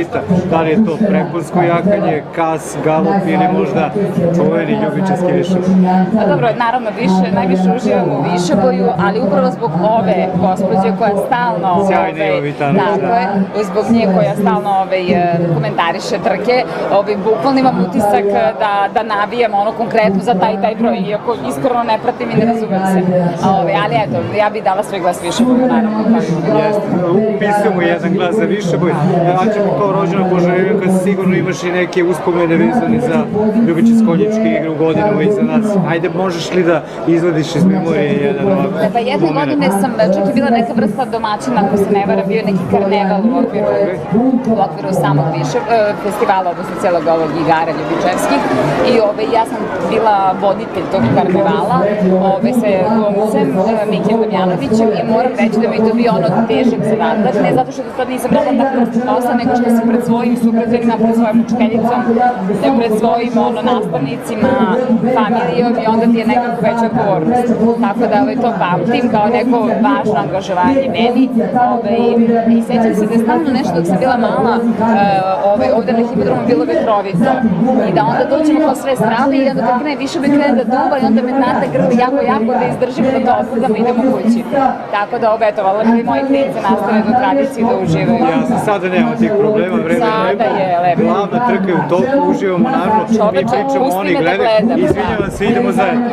pita da li je to prekonsko jakanje, kas, galop ili možda čuveni ljubičarski višeboj. Pa dobro, naravno, najviše uživam u višeboju, ali upravo zbog ove gospođe koja stalno... Sjajna je Vitanović, tako je, zbog nje koja stalno komentariše trke, bukvalno imam utisak da navijam ono konkretno za taj broj, iako iskreno ne pratim i ne razumem se. Ali eto, ja bih dala svoj glas višeboju, naravno. Jeste, upisujemo jedan glas za višeboj. Anđelko, kao rođena Požarevačka, sigurno imaš i neke uspomene vezane za ljubičarsko-konjičke igre u godinama iza nas. Ajde, možeš li da izvadiš iz memorije jedan ovako? Pa jedne godine sam čak i bila neka vrsta domaćina, ako se ne vara, bio neki karneval u okviru samog festivala, odnosno cijelog ovog igara ljubičarskih. I ja sam bila voditelj tog karnevala sa glumcem Mikijem Damjanovićem i moram reći da mi je to bio ono težak zadatak, ne zato što do sad nisam dala tako vrstu posla, nego što sam pred svojim sugrađanima, pred svojom učiteljicom, pred svojim nastavnicima, familijom i onda ti je nekako veća odgovornost. Tako da to pamtim kao neko važno angažovanje meni i sećam se da je stalno nešto dok sam bila mala, ovde na hipodromu bilo vetrovito i da onda dođemo kao sve strane i onda kako ne, više me krene da duva i onda me nata grli jako da izdržimo da to opravdamo i idemo kući. Tako da eto, vala mi moji klinci nastave jednu tradiciju da uživaju. Jasno, sada nema tih problema, vreme je lepo. Glavna trka je u toku, uživamo naravno, mi pričamo, oni gledaju, izvinjavam se, idemo zajedno.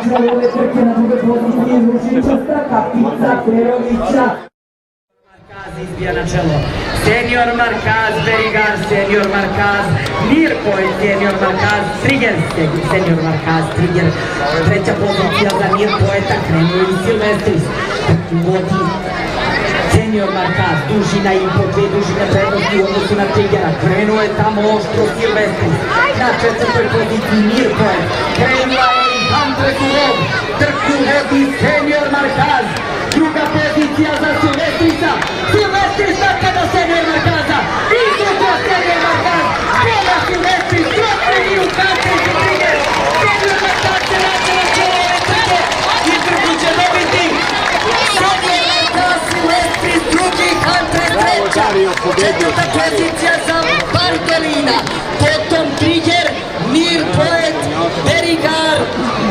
Izbija na čelo. Senior Markaz, Berigar, Senior Markaz, Mirpoj, Senior Markaz, Trigger, Senior Markaz, Trigger. Treća pozicija za Mirpojeta, krenuo i Silvestris. Vodi Senior Markaz, dužina i po dve dužine prednosti u odnosu na Triggera. Krenuo je tamo oštro Silvestris. Na četvrtoj poziciji Mirpojet. Krenula je i Andre Surov. Trku vodi Senior Markaz. Druga pozicija za Silvestrisa. Silvestris nakada Senior Markaza. Izvuko Senior Markaz. Kola Silvestris. Trotri i u kaci i Trigger. Senior Markaz se nađe na čelo ove trke. I trku će dobiti Senior Markaz, Silvestris, drugi, Andre treća. Četvrta pozicija za Bartolina. Potom Trigger, Mirpoj.